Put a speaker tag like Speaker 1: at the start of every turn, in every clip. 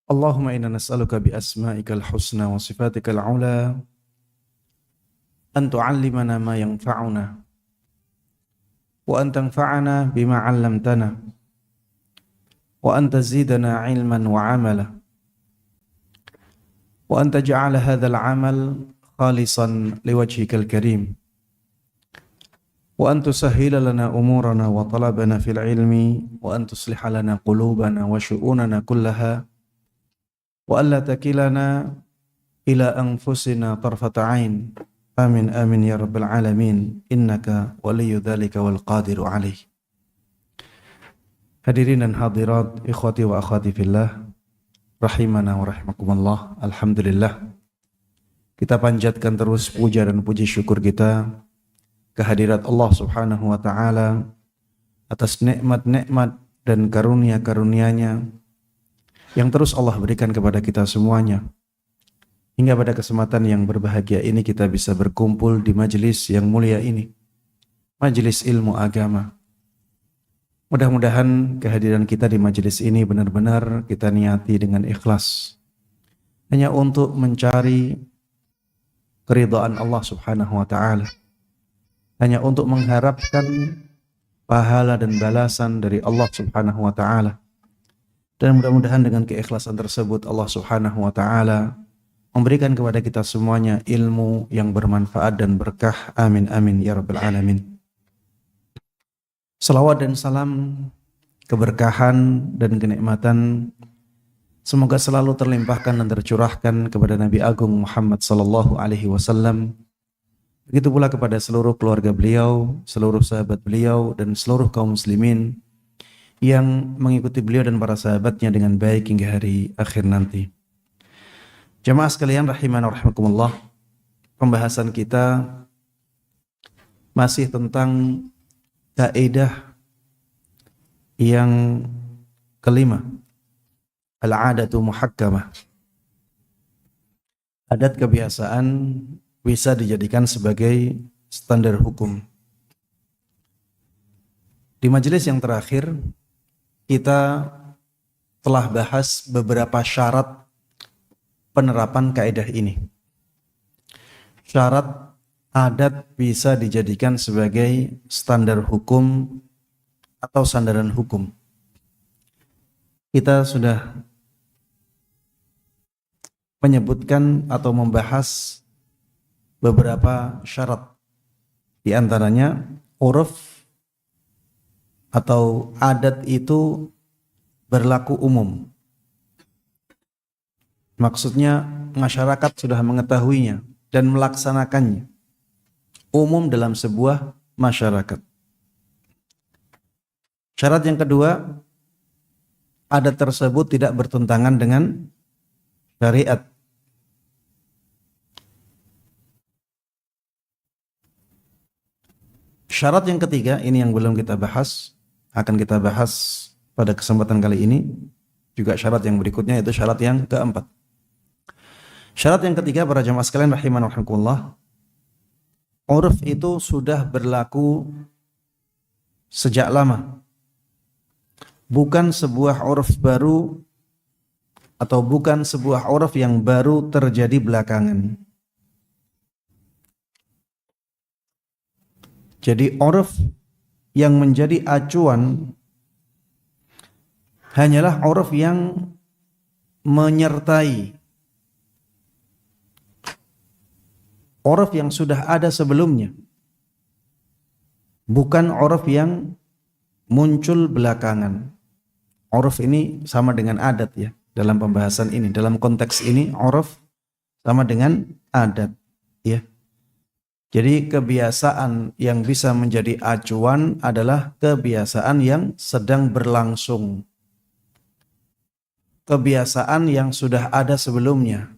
Speaker 1: Allahumma inna nas'aluka bi asma'ikal husna wa sifatikal ula an tu'allimana ma yanfa'una wa an tanfa'ana bima 'allamtana wa an tazidana 'ilman wa 'amala wa an taj'ala hadzal 'amal khalisan liwajhikal karim wa an tusahhila lana umurana wa talabana fil ilmi wa an tusliha lana qulubana wa syu'unana kullaha wa alla takilana ila anfusina tarfata ain. Amin amin ya rabbal alamin. Innaka waliyyu dzalika wal qadiru alaih. Hadirin dan hadirat, ikhwati wa akhwati fillah, rahimana wa rahimakumullah. Alhamdulillah, kita panjatkan terus puja dan puji syukur kita kehadirat Allah Subhanahu wa taala atas nikmat-nikmat dan karunia-karunia-Nya yang terus Allah berikan kepada kita semuanya. Hingga pada kesempatan yang berbahagia ini kita bisa berkumpul di majelis yang mulia ini, majelis ilmu agama. Mudah-mudahan kehadiran kita di majelis ini benar-benar kita niati dengan ikhlas, hanya untuk mencari keridhaan Allah Subhanahu wa taala, hanya untuk mengharapkan pahala dan balasan dari Allah Subhanahu wa taala. Dan mudah-mudahan dengan keikhlasan tersebut Allah Subhanahu wa taala memberikan kepada kita semuanya ilmu yang bermanfaat dan berkah. Amin amin ya rabbal alamin. Salawat dan salam, keberkahan dan kenikmatan semoga selalu terlimpahkan dan tercurahkan kepada Nabi Agung Muhammad sallallahu alaihi wasallam. Begitu pula kepada seluruh keluarga beliau, seluruh sahabat beliau dan seluruh kaum muslimin yang mengikuti beliau dan para sahabatnya dengan baik hingga hari akhir nanti. Jamaah sekalian rahimana wa rahimakumullah, pembahasan kita masih tentang kaidah yang kelima, al-'adatu muhakkamah. Adat kebiasaan bisa dijadikan sebagai standar hukum. Di majelis yang terakhir kita telah bahas beberapa syarat penerapan kaidah ini. Syarat adat bisa dijadikan sebagai standar hukum atau sandaran hukum. Kita sudah menyebutkan atau membahas beberapa syarat. Di antaranya uruf atau adat itu berlaku umum. Maksudnya masyarakat sudah mengetahuinya dan melaksanakannya. Umum dalam sebuah masyarakat. Syarat yang kedua, adat tersebut tidak bertentangan dengan syariat. Syarat yang ketiga, ini yang belum kita bahas, akan kita bahas pada kesempatan kali ini. Juga syarat yang berikutnya, yaitu syarat yang keempat. Syarat yang ketiga, para jamaah sekalian rahimana wa rahimakumullah, uruf itu sudah berlaku sejak lama. Bukan sebuah uruf baru atau bukan sebuah uruf yang baru terjadi belakangan. Jadi uruf yang menjadi acuan hanyalah uruf yang menyertai uruf yang sudah ada sebelumnya, bukan uruf yang muncul belakangan. Uruf ini sama dengan adat ya, dalam pembahasan ini, dalam konteks ini uruf sama dengan adat ya. Jadi kebiasaan yang bisa menjadi acuan adalah kebiasaan yang sedang berlangsung, kebiasaan yang sudah ada sebelumnya,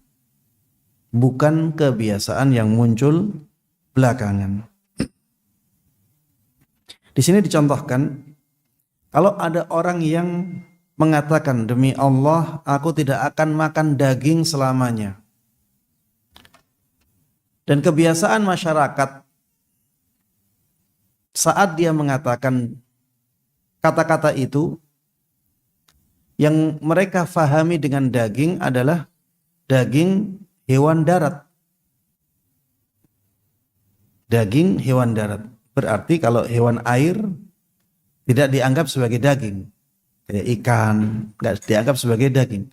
Speaker 1: bukan kebiasaan yang muncul belakangan. Di sini dicontohkan, kalau ada orang yang mengatakan, demi Allah, aku tidak akan makan daging selamanya. Dan kebiasaan masyarakat saat dia mengatakan kata-kata itu, Yang mereka fahami dengan daging adalah daging hewan darat. Daging hewan darat. Berarti kalau hewan air tidak dianggap sebagai daging. Kayak ikan, tidak dianggap sebagai daging.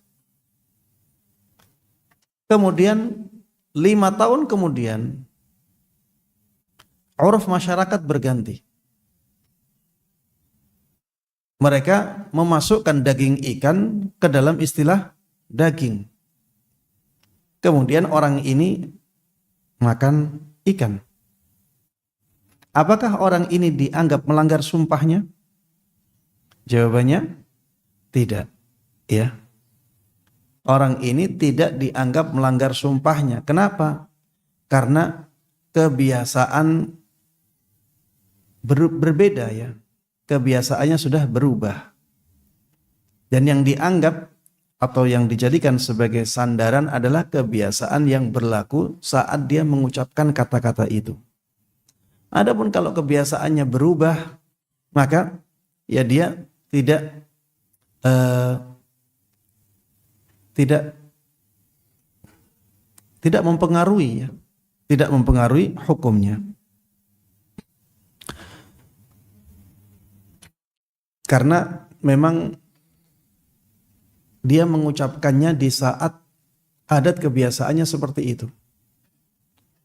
Speaker 1: Kemudian 5 tahun kemudian, uruf masyarakat berganti. Mereka memasukkan daging ikan ke dalam istilah daging. Kemudian orang ini makan ikan. Apakah orang ini dianggap melanggar sumpahnya? Jawabannya tidak. Ya. Orang ini tidak dianggap melanggar sumpahnya. Kenapa? Karena kebiasaan berbeda ya. Kebiasaannya sudah berubah. Dan yang dianggap atau yang dijadikan sebagai sandaran adalah kebiasaan yang berlaku saat dia mengucapkan kata-kata itu. Adapun kalau kebiasaannya berubah, maka ya dia tidak mempengaruhi ya, tidak mempengaruhi hukumnya. Karena memang dia mengucapkannya di saat adat kebiasaannya seperti itu.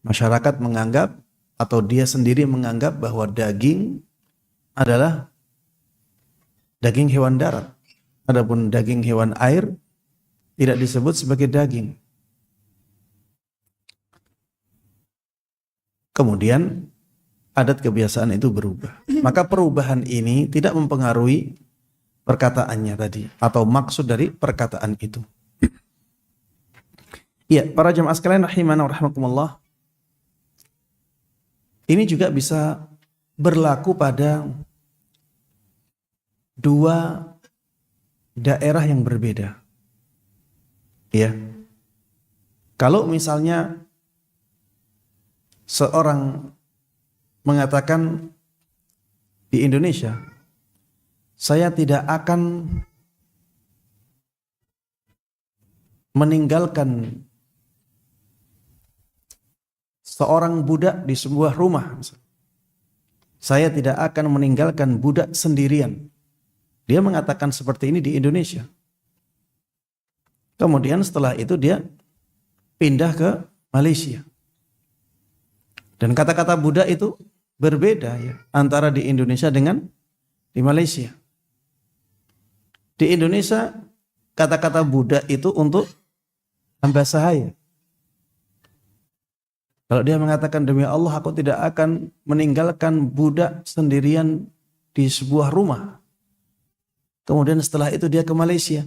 Speaker 1: Masyarakat menganggap atau dia sendiri menganggap bahwa daging adalah daging hewan darat. Adapun daging hewan air tidak disebut sebagai daging. Kemudian adat kebiasaan itu berubah. Maka perubahan ini tidak mempengaruhi perkataannya tadi atau maksud dari perkataan itu. Iya, para jamaah sekalian rahimana wa rahimakumullah. Ini juga bisa berlaku pada dua daerah yang berbeda. Ya. Kalau misalnya seorang mengatakan di Indonesia, saya tidak akan meninggalkan seorang budak di sebuah rumah. Saya tidak akan meninggalkan budak sendirian. Dia mengatakan seperti ini di Indonesia. Kemudian setelah itu dia pindah ke Malaysia. Dan kata-kata budak itu berbeda ya antara di Indonesia dengan di Malaysia. Di Indonesia kata-kata budak itu untuk hamba sahaya. Kalau dia mengatakan demi Allah aku tidak akan meninggalkan budak sendirian di sebuah rumah. Kemudian setelah itu dia ke Malaysia.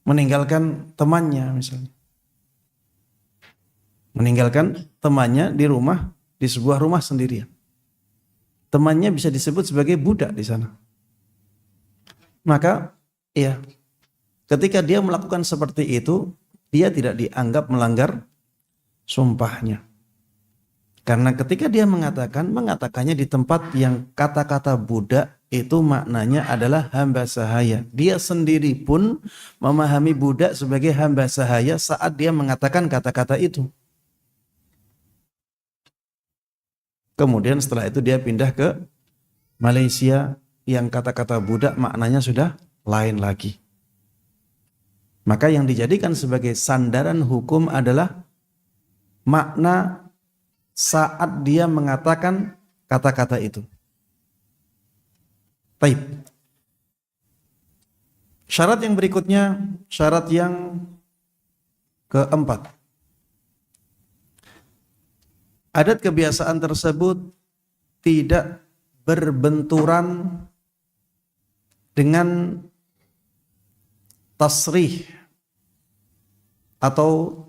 Speaker 1: Meninggalkan temannya misalnya. Meninggalkan temannya di rumah, di sebuah rumah sendirian. Temannya bisa disebut sebagai budak di sana. Maka ya, ketika dia melakukan seperti itu, dia tidak dianggap melanggar sumpahnya. Karena ketika dia mengatakannya di tempat yang kata-kata budak itu maknanya adalah hamba sahaya. Dia sendiri pun memahami budak sebagai hamba sahaya saat dia mengatakan kata-kata itu. Kemudian setelah itu dia pindah ke Malaysia yang kata-kata budak maknanya sudah lain lagi. Maka yang dijadikan sebagai sandaran hukum adalah makna saat dia mengatakan kata-kata itu. Baik. Syarat yang berikutnya, syarat yang keempat. Adat kebiasaan tersebut tidak berbenturan dengan tasrih atau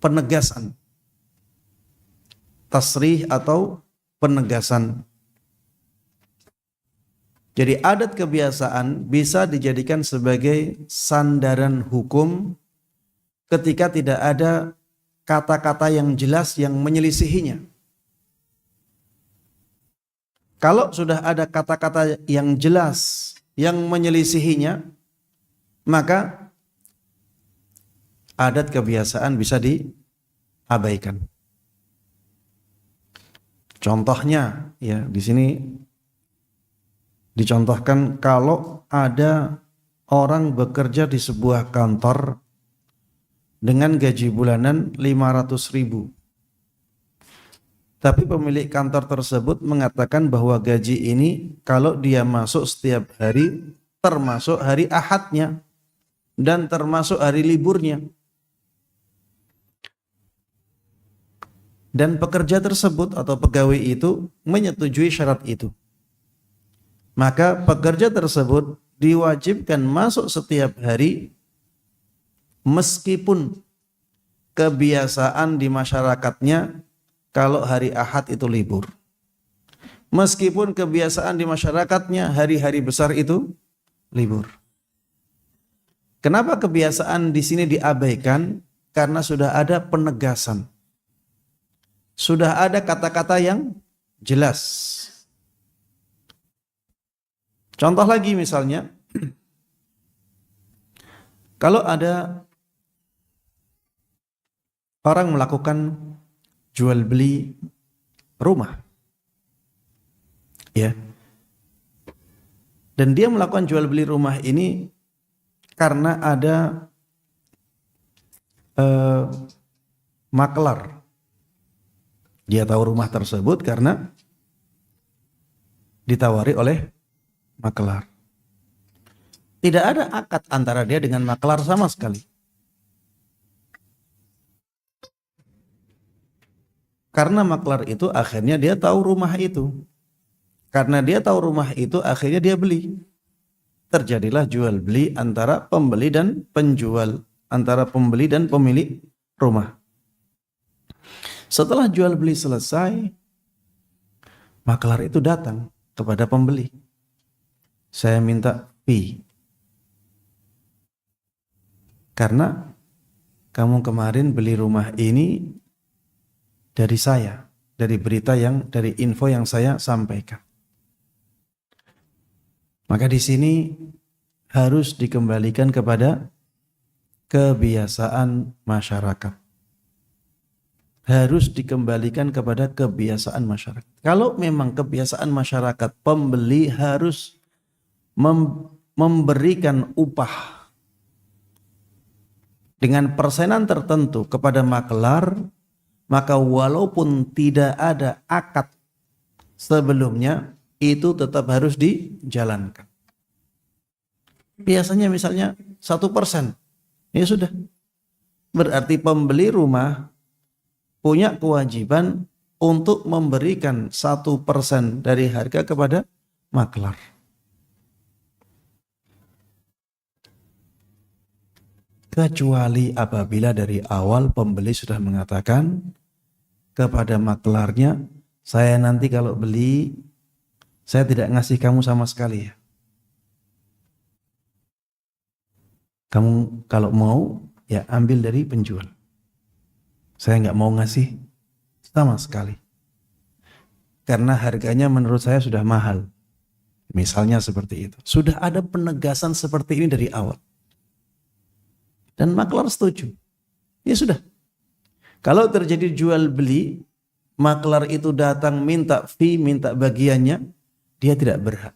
Speaker 1: penegasan. Tasrih atau penegasan. Jadi adat kebiasaan bisa dijadikan sebagai sandaran hukum ketika tidak ada kata-kata yang jelas yang menyelisihinya. Kalau sudah ada kata-kata yang jelas yang menyelisihinya, maka adat kebiasaan bisa diabaikan. Contohnya ya di sini dicontohkan kalau ada orang bekerja di sebuah kantor dengan gaji bulanan 500.000. Tapi pemilik kantor tersebut mengatakan bahwa gaji ini kalau dia masuk setiap hari termasuk hari Ahadnya dan termasuk hari liburnya. Dan pekerja tersebut atau pegawai itu menyetujui syarat itu. Maka pekerja tersebut diwajibkan masuk setiap hari meskipun kebiasaan di masyarakatnya kalau hari Ahad itu libur. Meskipun kebiasaan di masyarakatnya hari-hari besar itu libur. Kenapa kebiasaan di sini diabaikan? Karena sudah ada penegasan. Sudah ada kata-kata yang jelas. Contoh lagi misalnya, kalau ada orang melakukan jual beli rumah, ya, dan dia melakukan jual beli rumah ini karena ada maklar. Dia tahu rumah tersebut karena ditawari oleh maklar. Tidak ada akad antara dia dengan maklar sama sekali. Karena maklar itu akhirnya dia tahu rumah itu. Karena dia tahu rumah itu akhirnya dia beli. Terjadilah jual beli antara pembeli dan penjual, antara pembeli dan pemilik rumah. Setelah jual beli selesai, maklar itu datang kepada pembeli. Saya minta fee. Karena kamu kemarin beli rumah ini dari saya, dari info yang saya sampaikan. Maka di sini harus dikembalikan kepada kebiasaan masyarakat. Harus dikembalikan kepada kebiasaan masyarakat. Kalau memang kebiasaan masyarakat pembeli harus memberikan upah dengan persenan tertentu kepada maklar, maka walaupun tidak ada akad sebelumnya, itu tetap harus dijalankan. Biasanya misalnya 1%, ya sudah. Berarti pembeli rumah punya kewajiban untuk memberikan 1% dari harga kepada maklar. Kecuali apabila dari awal pembeli sudah mengatakan kepada maklarnya, saya nanti kalau beli, saya tidak ngasih kamu sama sekali ya. Kamu kalau mau, ya ambil dari penjual. Saya nggak mau ngasih sama sekali. Karena harganya menurut saya sudah mahal. Misalnya seperti itu. Sudah ada penegasan seperti ini dari awal. Dan maklar setuju. Ya sudah. Kalau terjadi jual beli, maklar itu datang minta fee, minta bagiannya, dia tidak berhak.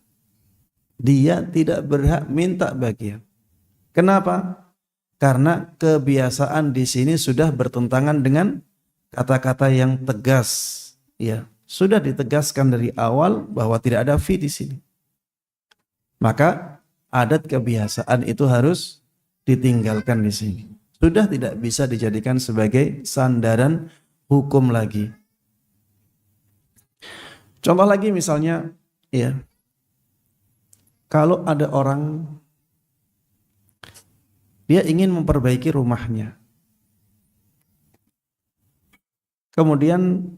Speaker 1: Dia tidak berhak minta bagian. Kenapa? Karena kebiasaan di sini sudah bertentangan dengan kata-kata yang tegas. Ya, sudah ditegaskan dari awal bahwa tidak ada fee di sini. Maka adat kebiasaan itu harus ditinggalkan di sini. Sudah tidak bisa dijadikan sebagai sandaran hukum lagi. Contoh lagi misalnya, ya, kalau ada orang dia ingin memperbaiki rumahnya. Kemudian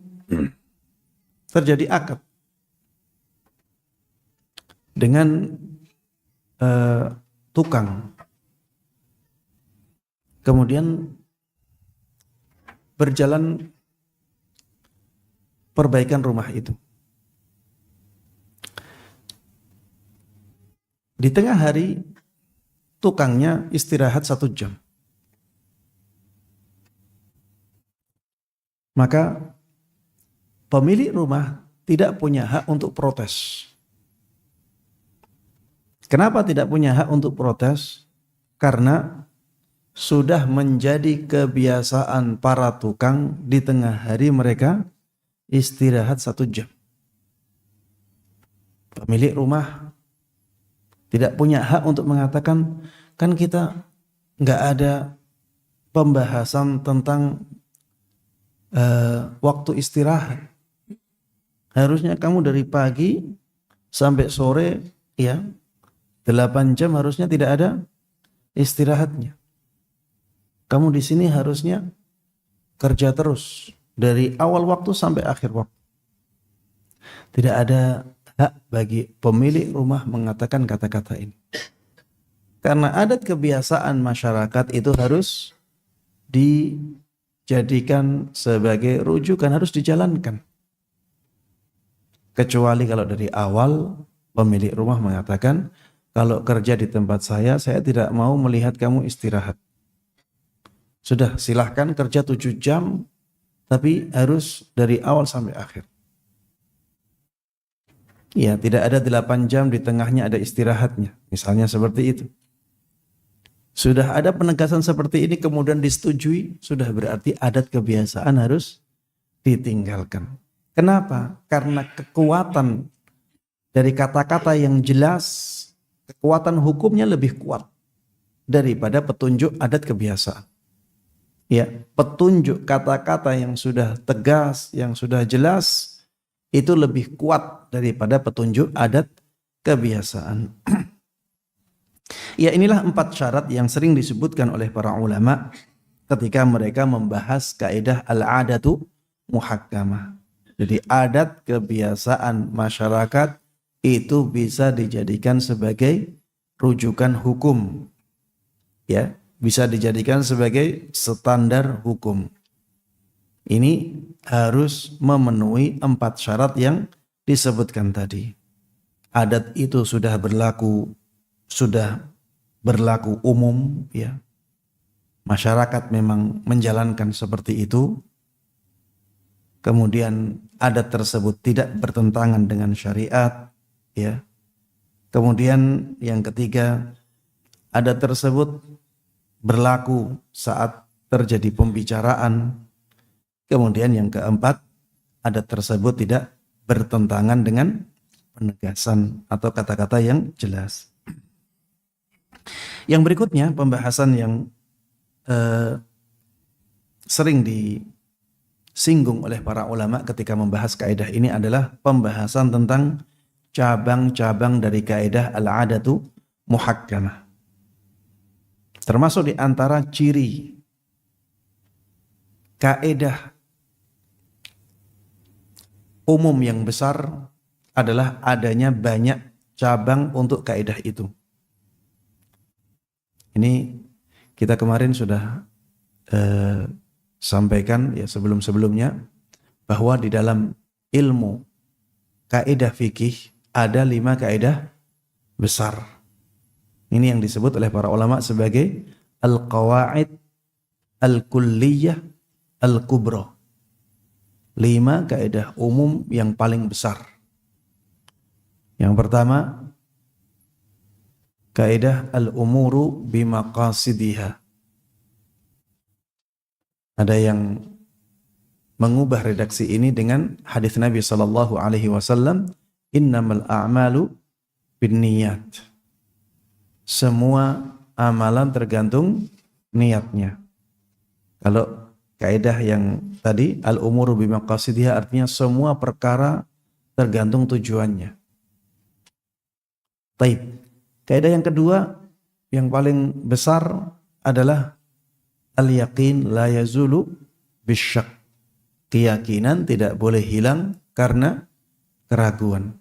Speaker 1: terjadi akad dengan tukang. Kemudian berjalan perbaikan rumah itu. di tengah hari tukangnya istirahat 1 jam. Maka pemilik rumah tidak punya hak untuk protes. Kenapa tidak punya hak untuk protes? Karena sudah menjadi kebiasaan para tukang di tengah hari mereka istirahat 1 jam. Pemilik rumah tidak punya hak untuk mengatakan, kan kita nggak ada pembahasan tentang waktu istirahat. Harusnya kamu dari pagi sampai sore ya 8 jam harusnya tidak ada istirahatnya. Kamu di sini harusnya kerja terus dari awal waktu sampai akhir waktu. Tidak ada hak bagi pemilik rumah mengatakan kata-kata ini. Karena adat kebiasaan masyarakat itu harus dijadikan sebagai rujukan, harus dijalankan. Kecuali kalau dari awal pemilik rumah mengatakan, kalau kerja di tempat saya tidak mau melihat kamu istirahat. Sudah, silahkan kerja 7 jam, tapi harus dari awal sampai akhir. Ya, tidak ada 8 jam di tengahnya ada istirahatnya. Misalnya seperti itu. Sudah ada penegasan seperti ini kemudian disetujui, sudah berarti adat kebiasaan harus ditinggalkan. Kenapa? Karena kekuatan dari kata-kata yang jelas, kekuatan hukumnya lebih kuat daripada petunjuk adat kebiasaan. Ya, petunjuk kata-kata yang sudah tegas, yang sudah jelas, itu lebih kuat daripada petunjuk adat kebiasaan. Ya, inilah 4 syarat yang sering disebutkan oleh para ulama ketika mereka membahas kaidah al-adatu muhakkamah. Jadi adat kebiasaan masyarakat itu bisa dijadikan sebagai rujukan hukum. Ya, bisa dijadikan sebagai standar hukum. Ini harus memenuhi 4 syarat yang disebutkan tadi. Adat itu sudah berlaku umum, ya. Masyarakat memang menjalankan seperti itu. Kemudian adat tersebut tidak bertentangan dengan syariat, ya. Kemudian yang ketiga, adat tersebut berlaku saat terjadi pembicaraan. Kemudian yang keempat, adat tersebut tidak bertentangan dengan penegasan atau kata-kata yang jelas. Yang berikutnya, pembahasan yang sering disinggung oleh para ulama ketika membahas kaidah ini adalah pembahasan tentang cabang-cabang dari kaidah al-adatu muhakkamah. Termasuk di antara ciri kaidah umum yang besar adalah adanya banyak cabang untuk kaidah itu. Ini kita kemarin sudah sampaikan ya sebelum-sebelumnya bahwa di dalam ilmu kaidah fikih ada 5 kaidah besar. Ini yang disebut oleh para ulama sebagai al-qawaid al-kulliyah al-kubra. 5 kaidah umum yang paling besar. Yang pertama, kaidah al-umuru bimaqasidiha. Ada yang mengubah redaksi ini dengan hadis Nabi sallallahu alaihi wasallam, innamal a'malu binniyat. Semua amalan tergantung niatnya. Kalau kaidah yang tadi al-umuru bimaqasidiha artinya semua perkara tergantung tujuannya. Taib. Kaidah yang kedua yang paling besar adalah al-yaqin la yazulu bisyak. Keyakinan tidak boleh hilang karena keraguan.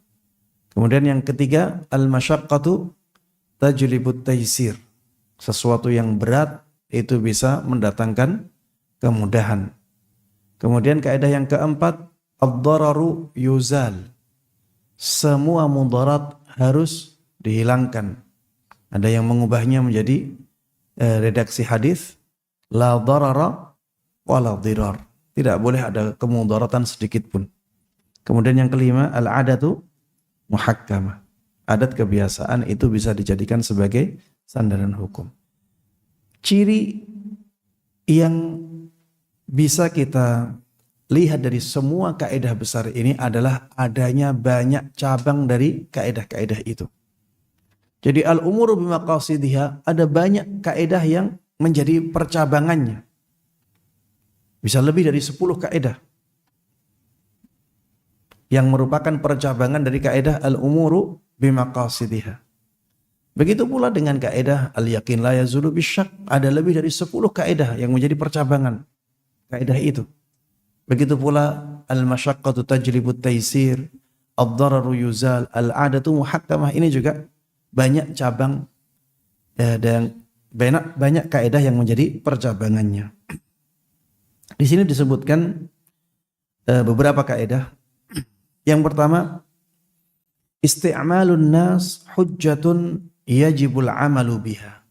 Speaker 1: Kemudian yang ketiga, al-masyaqqatu tajlibut taysir. Sesuatu yang berat itu bisa mendatangkan kemudahan. Kemudian kaidah yang keempat, ad-dararu yuzal. Semua mudarat harus dihilangkan. Ada yang mengubahnya menjadi redaksi hadis la darara wala dirar. Tidak boleh ada kemudaratan sedikit pun. Kemudian yang kelima, al-adatu muhakkamah. Adat kebiasaan itu bisa dijadikan sebagai sandaran hukum. Ciri yang bisa kita lihat dari semua kaidah besar ini adalah adanya banyak cabang dari kaidah-kaidah itu. Jadi al-umuru bimaqasidiha, ada banyak kaidah yang menjadi percabangannya. Bisa lebih dari 10 kaidah yang merupakan percabangan dari kaidah al-umuru bimaqasidiha. Begitu pula dengan kaidah al-yaqin la yazulu bisyak, ada lebih dari 10 kaidah yang menjadi percabangan kaidah itu. Begitu pula al-masyaqqatu tajlibut taysir, ad-dararu yuzal, al-'adatu muhakkamah, ini juga banyak cabang dan banyak kaidah yang menjadi percabangannya. Di sini disebutkan beberapa kaidah. Yang pertama, isti'malun nas hujjatun yajibul amalu biha.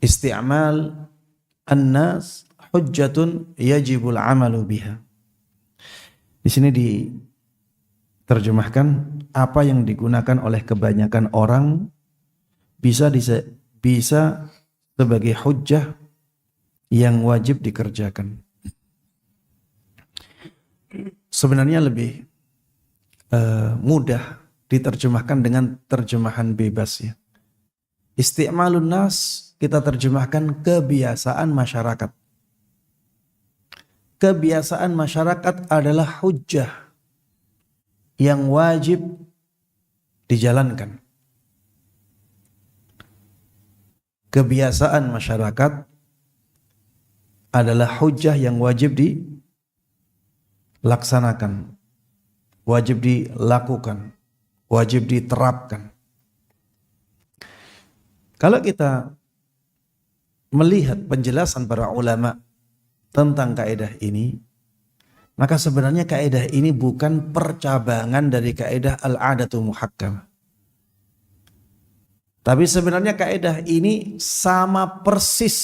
Speaker 1: Isti'mal an-nas hujjatun yajibul amalu biha. Di sini diterjemahkan, apa yang digunakan oleh kebanyakan orang bisa sebagai hujjah yang wajib dikerjakan. Sebenarnya lebih mudah diterjemahkan dengan terjemahan bebas ya. Isti'malun nas kita terjemahkan kebiasaan masyarakat. Kebiasaan masyarakat adalah hujjah yang wajib dijalankan. Kebiasaan masyarakat adalah hujjah yang wajib dilaksanakan, wajib dilakukan, wajib diterapkan. Kalau kita melihat penjelasan para ulama tentang kaidah ini, maka sebenarnya kaidah ini bukan percabangan dari kaidah al-'adatu muhakkamah. Tapi sebenarnya kaidah ini sama persis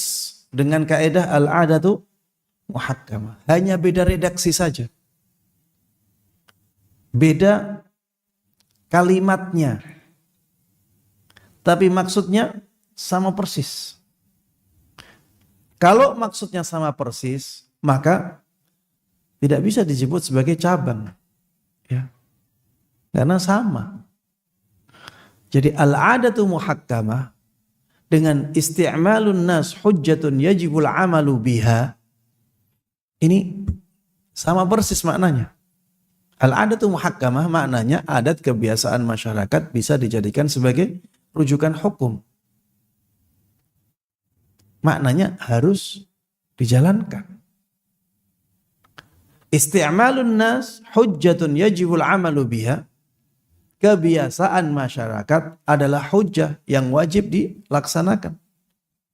Speaker 1: dengan kaidah al-'adatu muhakkamah. Hanya beda redaksi saja. Beda kalimatnya. Tapi maksudnya sama persis. Kalau maksudnya sama persis, maka tidak bisa disebut sebagai cabang. Ya. Karena sama. Jadi al-'adatu muhakkamah dengan isti'malun nas hujjatun yajibul amalu biha, ini sama persis maknanya. Al-'adatu muhakkamah maknanya adat kebiasaan masyarakat bisa dijadikan sebagai rujukan hukum. Maknanya harus dijalankan. Isti'malun nas hujjatun yajibul amalu biha, kebiasaan masyarakat adalah hujjah yang wajib dilaksanakan,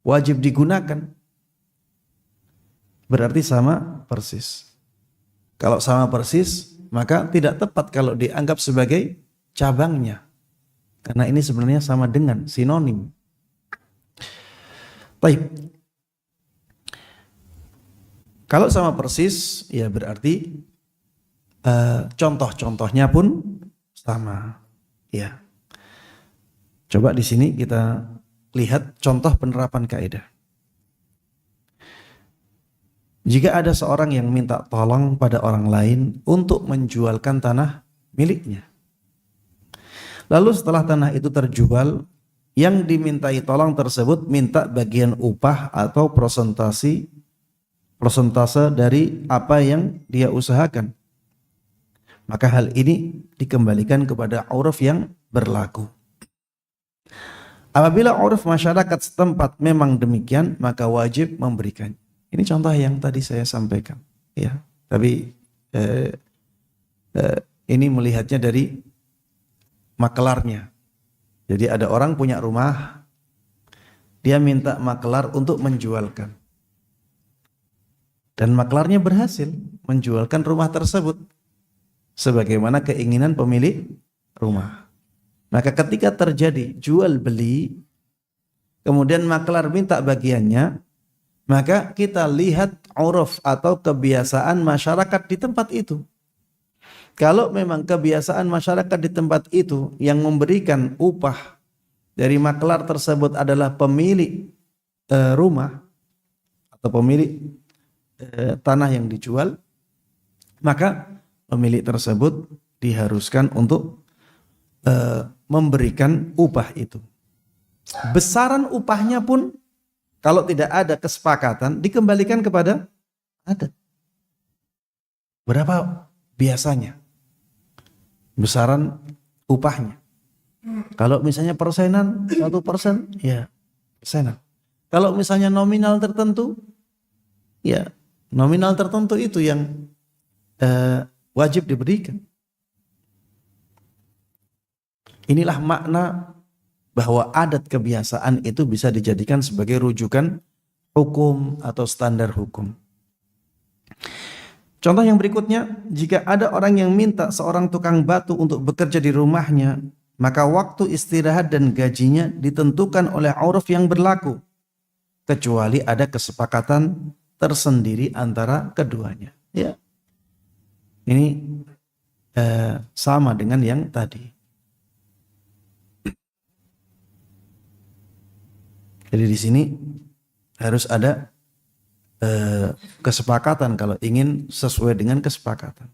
Speaker 1: wajib digunakan. Berarti sama persis. Kalau sama persis, maka tidak tepat kalau dianggap sebagai cabangnya. Karena ini sebenarnya sama dengan, sinonim. Baik. Kalau sama persis, ya berarti contoh-contohnya pun sama. Ya. Coba di sini kita lihat contoh penerapan kaidah. Jika ada seorang yang minta tolong pada orang lain untuk menjualkan tanah miliknya. Lalu setelah tanah itu terjual, yang dimintai tolong tersebut minta bagian upah atau persentase dari apa yang dia usahakan. Maka hal ini dikembalikan kepada uruf yang berlaku. Apabila uruf masyarakat setempat memang demikian, maka wajib memberikan. Ini contoh yang tadi saya sampaikan, ya. Tapi ini melihatnya dari makelarnya. Jadi ada orang punya rumah, dia minta makelar untuk menjualkan. Dan maklarnya berhasil menjualkan rumah tersebut sebagaimana keinginan pemilik rumah. Maka ketika terjadi jual beli, kemudian maklar minta bagiannya, maka kita lihat uruf atau kebiasaan masyarakat di tempat itu. Kalau memang kebiasaan masyarakat di tempat itu yang memberikan upah dari maklar tersebut adalah pemilik rumah atau pemilik tanah yang dijual, maka pemilik tersebut diharuskan untuk memberikan upah itu. Besaran upahnya pun kalau tidak ada kesepakatan dikembalikan kepada adat. Berapa biasanya besaran upahnya? Kalau misalnya persenan 1%, ya persenan. Kalau misalnya nominal tertentu, ya nominal tertentu itu yang wajib diberikan. Inilah makna bahwa adat kebiasaan itu bisa dijadikan sebagai rujukan hukum atau standar hukum. Contoh yang berikutnya, jika ada orang yang minta seorang tukang batu untuk bekerja di rumahnya, maka waktu istirahat dan gajinya ditentukan oleh uruf yang berlaku, kecuali ada kesepakatan tersendiri antara keduanya. Ya, ini sama dengan yang tadi. Jadi di sini harus ada kesepakatan kalau ingin sesuai dengan kesepakatan.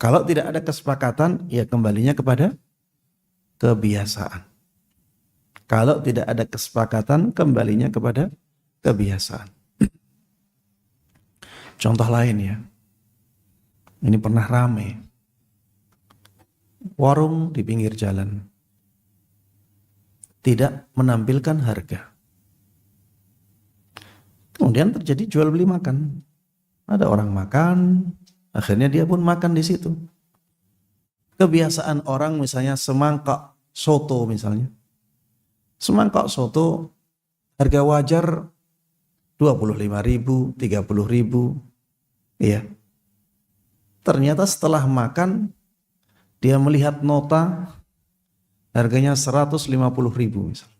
Speaker 1: Kalau tidak ada kesepakatan, ya kembalinya kepada kebiasaan. Kalau tidak ada kesepakatan, kembalinya kepada kebiasaan. Contoh lain ya, ini pernah ramai. Warung di pinggir jalan tidak menampilkan harga. Kemudian terjadi jual beli makan. Ada orang makan, akhirnya dia pun makan di situ. Kebiasaan orang misalnya semangkok soto misalnya. Semangkok soto harga wajar 25.000, 30.000. Iya. Ternyata setelah makan dia melihat nota harganya 150.000 misalnya.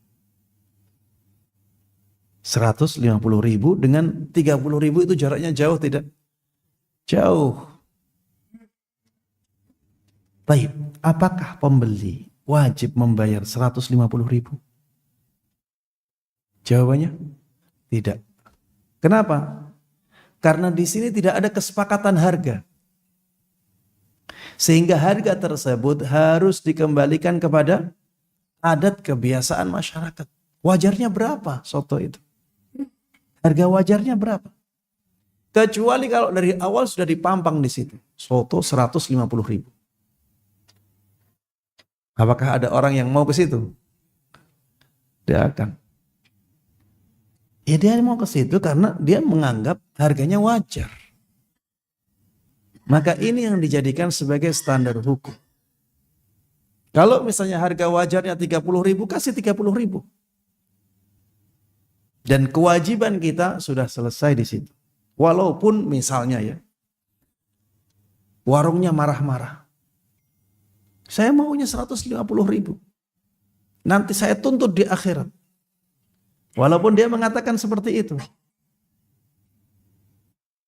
Speaker 1: 150.000 dengan 30.000 itu jaraknya jauh tidak? Jauh. Baik, apakah pembeli wajib membayar 150.000? Jawabannya tidak. Kenapa? Karena di sini tidak ada kesepakatan harga. Sehingga harga tersebut harus dikembalikan kepada adat kebiasaan masyarakat. Wajarnya berapa soto itu? Harga wajarnya berapa? Kecuali kalau dari awal sudah dipampang di situ. Soto 150.000. Apakah ada orang yang mau ke situ? Tidak akan. Ya dia mau ke situ karena dia menganggap harganya wajar. Maka ini yang dijadikan sebagai standar hukum. Kalau misalnya harga wajarnya 30.000, kasih 30.000. Dan kewajiban kita sudah selesai di situ. Walaupun misalnya ya, warungnya marah-marah. Saya maunya 150.000. Nanti saya tuntut di akhirat. Walaupun dia mengatakan seperti itu.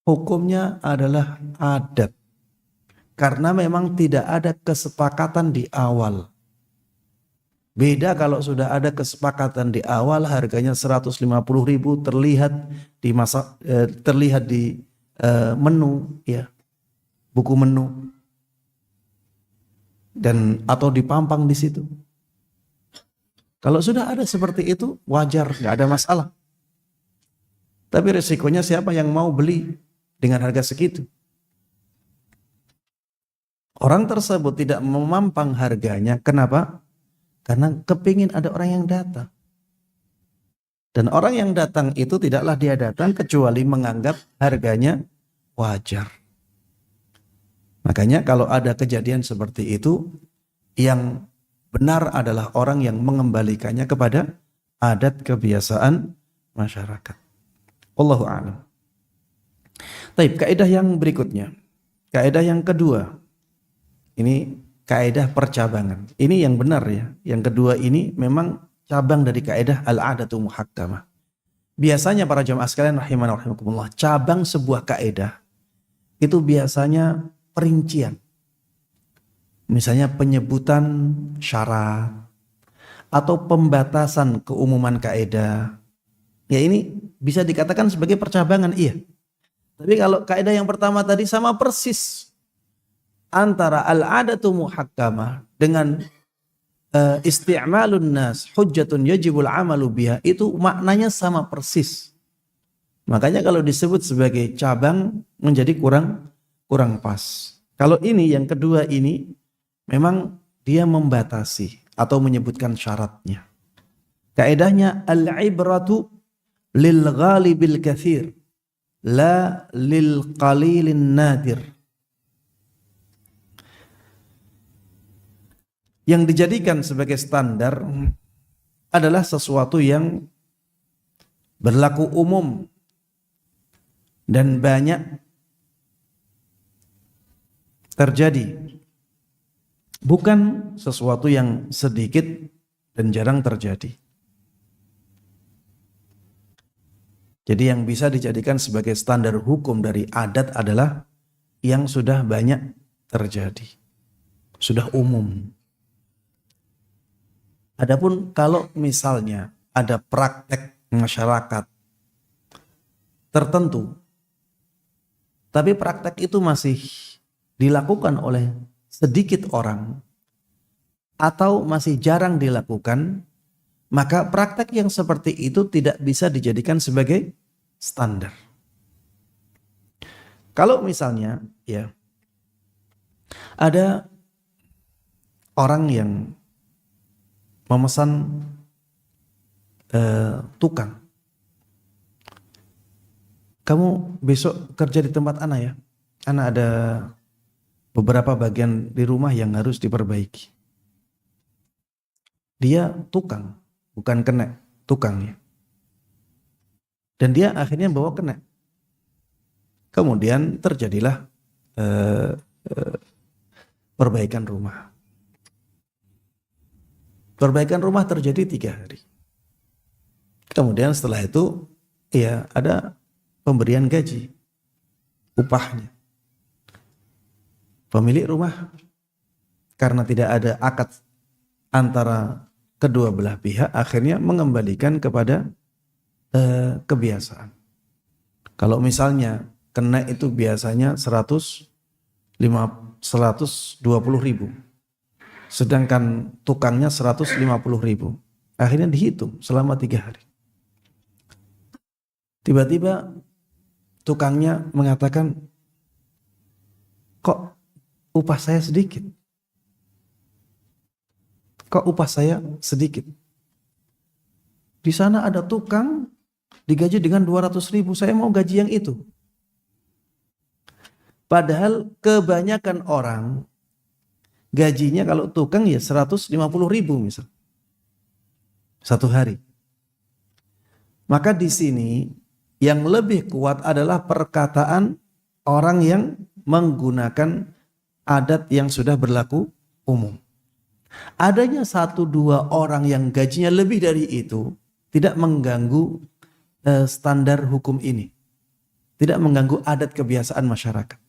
Speaker 1: Hukumnya adalah adat. Karena memang tidak ada kesepakatan di awal. Beda kalau sudah ada kesepakatan di awal, harganya 150.000 terlihat di menu ya. Buku menu. Dan atau dipampang di situ. Kalau sudah ada seperti itu, wajar, nggak ada masalah. Tapi resikonya siapa yang mau beli dengan harga segitu? Orang tersebut tidak memampang harganya. Kenapa? Karena kepingin ada orang yang datang. Dan orang yang datang itu tidaklah dia datang kecuali menganggap harganya wajar. Makanya kalau ada kejadian seperti itu, yang benar adalah orang yang mengembalikannya kepada adat kebiasaan masyarakat. Wallahu a'lam. Baik, kaidah yang berikutnya. Kaidah yang kedua. Ini kaidah percabangan. Ini yang benar ya. Yang kedua ini memang cabang dari kaidah al-'adatu muhakkamah. Biasanya para jamaah sekalian rahimana rahimakumullah, cabang sebuah kaidah itu biasanya perincian. Misalnya penyebutan syarat atau pembatasan keumuman kaidah. Ya ini bisa dikatakan sebagai percabangan, iya. Tapi kalau kaidah yang pertama tadi sama persis antara al-'adatu muhakkamah dengan isti'malun nas hujjatun yajibul amalu biha, itu maknanya sama persis. Makanya kalau disebut sebagai cabang menjadi kurang pas. Kalau ini yang kedua ini memang dia membatasi atau menyebutkan syaratnya. Kaidahnya al-ibratu lil ghalibil katsir la lil qalilin nadir. Yang dijadikan sebagai standar adalah sesuatu yang berlaku umum dan banyak terjadi, bukan sesuatu yang sedikit dan jarang terjadi. Jadi yang bisa dijadikan sebagai standar hukum dari adat adalah yang sudah banyak terjadi, sudah umum. Adapun kalau misalnya ada praktek masyarakat tertentu, tapi praktek itu masih dilakukan oleh sedikit orang atau masih jarang dilakukan, maka praktek yang seperti itu tidak bisa dijadikan sebagai standar. Kalau misalnya ya ada orang yang memesan tukang, kamu besok kerja di tempat Ana ya, Ana ada beberapa bagian di rumah yang harus diperbaiki. Dia tukang, bukan kenek, tukang ya. Dan dia akhirnya bawa kenek. Kemudian terjadilah perbaikan rumah. Perbaikan rumah terjadi 3 hari. Kemudian setelah itu ya ada pemberian gaji, upahnya. Pemilik rumah karena tidak ada akad antara kedua belah pihak akhirnya mengembalikan kepada kebiasaan. Kalau misalnya kena itu biasanya 120.000, sedangkan tukangnya 150.000. Akhirnya dihitung selama 3 hari. Tiba-tiba tukangnya mengatakan, kok upah saya sedikit? Kok upah saya sedikit? Di sana ada tukang digaji dengan 200.000, saya mau gaji yang itu. Padahal kebanyakan orang gajinya kalau tukang ya 150.000 misal. Satu hari. Maka di sini yang lebih kuat adalah perkataan orang yang menggunakan adat yang sudah berlaku umum. Adanya 1-2 orang yang gajinya lebih dari itu tidak mengganggu standar hukum ini. Tidak mengganggu adat kebiasaan masyarakat.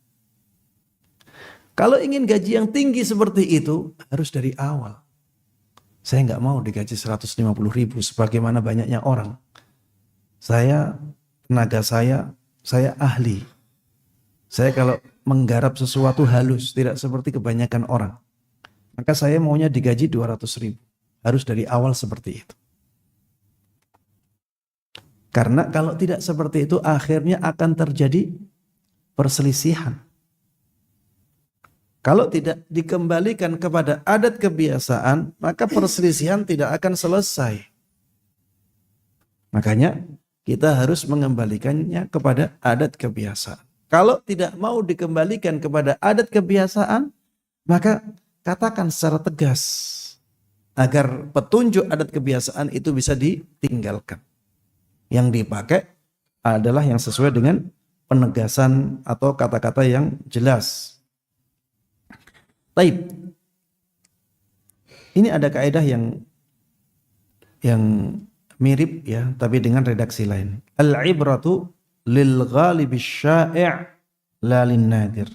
Speaker 1: Kalau ingin gaji yang tinggi seperti itu, harus dari awal. Saya nggak mau digaji 150.000 sebagaimana banyaknya orang. Tenaga saya ahli. Saya kalau menggarap sesuatu halus, tidak seperti kebanyakan orang. Maka saya maunya digaji 200.000. Harus dari awal seperti itu. Karena kalau tidak seperti itu, akhirnya akan terjadi perselisihan. Kalau tidak dikembalikan kepada adat kebiasaan, maka perselisihan tidak akan selesai. Makanya kita harus mengembalikannya kepada adat kebiasaan. Kalau tidak mau dikembalikan kepada adat kebiasaan, maka katakan secara tegas agar petunjuk adat kebiasaan itu bisa ditinggalkan. Yang dipakai adalah yang sesuai dengan penegasan atau kata-kata yang jelas. Taib. Ini ada kaidah yang mirip ya, tapi dengan redaksi lain. Al-ibratu lil ghalibi syai' la lin nadir.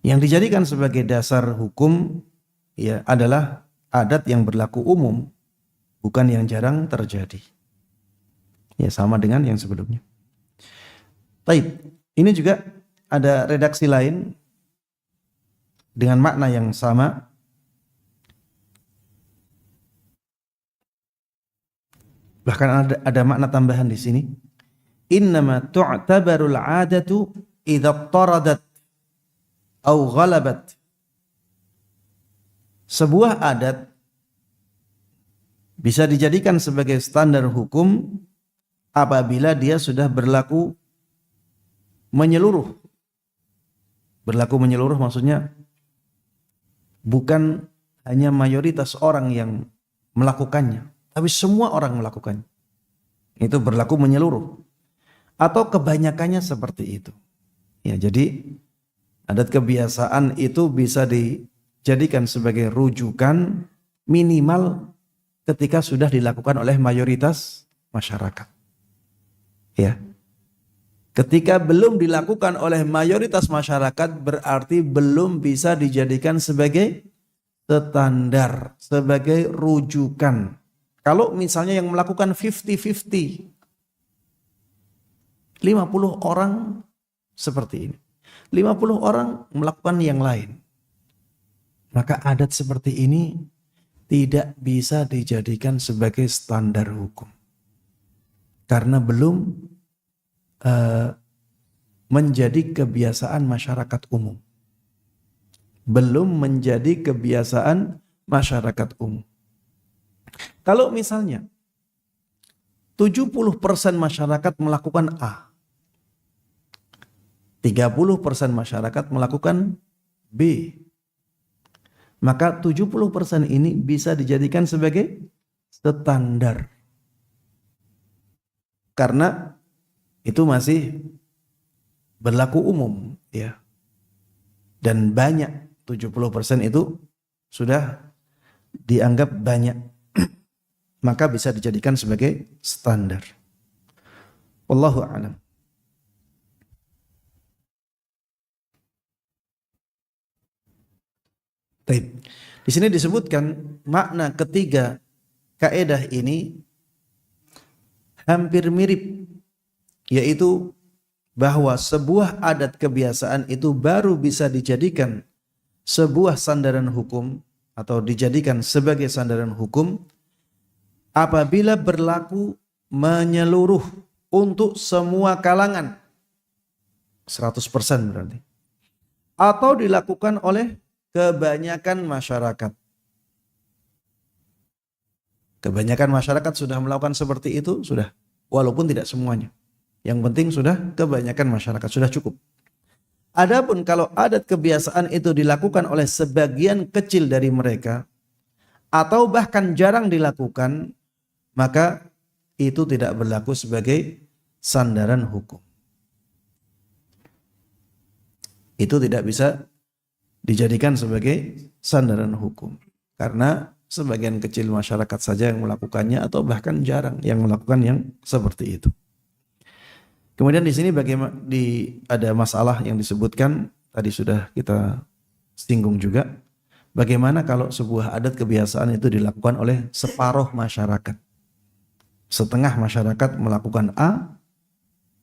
Speaker 1: Yang dijadikan sebagai dasar hukum ya adalah adat yang berlaku umum, bukan yang jarang terjadi. Ya sama dengan yang sebelumnya. Baik, ini juga ada redaksi lain dengan makna yang sama. Bahkan ada makna tambahan di sini. Innama tu'tabarul 'adatu idza taradat aw ghalabat. Sebuah adat bisa dijadikan sebagai standar hukum apabila dia sudah berlaku menyeluruh. Berlaku menyeluruh maksudnya bukan hanya mayoritas orang yang melakukannya, tapi semua orang melakukannya. Itu berlaku menyeluruh. Atau kebanyakannya seperti itu. Ya, jadi adat kebiasaan itu bisa dijadikan sebagai rujukan minimal ketika sudah dilakukan oleh mayoritas masyarakat. Ya. Ketika belum dilakukan oleh mayoritas masyarakat berarti belum bisa dijadikan sebagai standar, sebagai rujukan. Kalau misalnya yang melakukan 50-50, 50 orang seperti ini, 50 orang melakukan yang lain, maka adat seperti ini tidak bisa dijadikan sebagai standar hukum karena belum menjadi kebiasaan masyarakat umum. Belum menjadi kebiasaan masyarakat umum. Kalau misalnya 70% masyarakat melakukan A, 30% masyarakat melakukan B, maka 70% ini bisa dijadikan sebagai standar. Karena itu masih berlaku umum ya. Dan banyak, 70% itu sudah dianggap banyak. Maka bisa dijadikan sebagai standar. Wallahu a'lam. Baik. Di sini disebutkan makna ketiga kaidah ini hampir mirip, yaitu bahwa sebuah adat kebiasaan itu baru bisa dijadikan sebuah sandaran hukum atau dijadikan sebagai sandaran hukum apabila berlaku menyeluruh untuk semua kalangan 100% berarti, atau dilakukan oleh kebanyakan masyarakat. Kebanyakan masyarakat sudah melakukan seperti itu, sudah, walaupun tidak semuanya. Yang penting sudah kebanyakan masyarakat, sudah cukup. Adapun kalau adat kebiasaan itu dilakukan oleh sebagian kecil dari mereka atau bahkan jarang dilakukan, maka itu tidak berlaku sebagai sandaran hukum. Itu tidak bisa dijadikan sebagai sandaran hukum karena sebagian kecil masyarakat saja yang melakukannya atau bahkan jarang yang melakukan yang seperti itu. Kemudian di sini ada masalah yang disebutkan tadi sudah kita singgung juga. Bagaimana kalau sebuah adat kebiasaan itu dilakukan oleh separuh masyarakat? Setengah masyarakat melakukan A,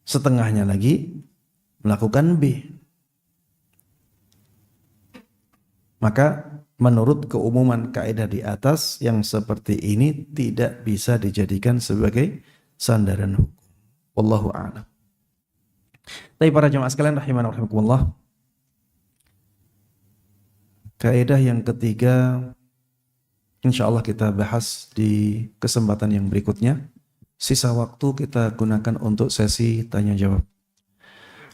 Speaker 1: setengahnya lagi melakukan B. Maka menurut keumuman kaidah di atas yang seperti ini tidak bisa dijadikan sebagai sandaran hukum. Wallahu a'lam. Tapi para jemaah sekalian rahimana wa rahimakumullah. Kaidah yang ketiga insyaallah kita bahas di kesempatan yang berikutnya. Sisa waktu kita gunakan untuk sesi tanya jawab.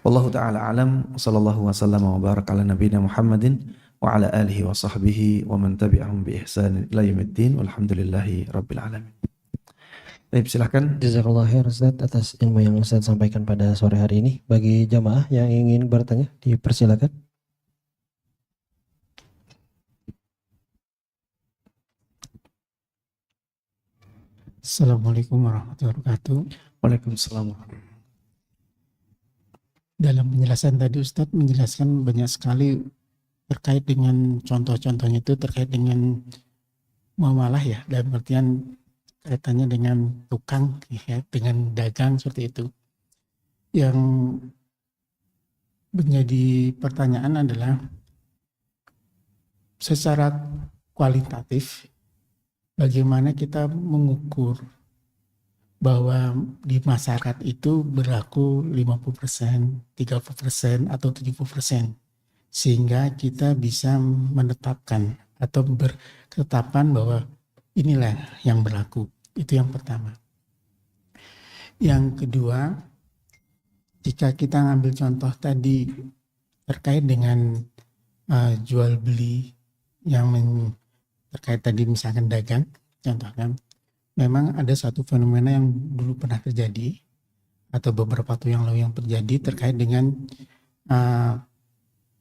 Speaker 1: Wallahu taala alam, sallallahu wasallam wa baraka ala nabiyina Muhammadin wa ala alihi wa sahbihi wa man tabi'ahum bi ihsan ila yaumiddin walhamdulillahi rabbil alamin. Baik, silakan.
Speaker 2: Jazakallah khair Ustaz atas ilmu yang Ustaz sampaikan pada sore hari ini. Bagi jamaah yang ingin bertanya, dipersilakan.
Speaker 3: Assalamualaikum warahmatullahi wabarakatuh.
Speaker 1: Waalaikumsalam.
Speaker 3: Dalam penjelasan tadi Ustadz menjelaskan banyak sekali terkait dengan contoh-contohnya itu terkait dengan muamalah ya, dalam artian kaitannya dengan tukang ya, dengan dagang seperti itu. Yang menjadi pertanyaan adalah secara kualitatif bagaimana kita mengukur bahwa di masyarakat itu berlaku 50%, 30% atau 70%. Sehingga kita bisa menetapkan atau berketetapan bahwa inilah yang berlaku. Itu yang pertama. Yang kedua, jika kita ngambil contoh tadi terkait dengan jual beli yang terkait tadi misalkan dagang, contohnya, memang ada satu fenomena yang dulu pernah terjadi atau beberapa waktu yang lalu yang terjadi terkait dengan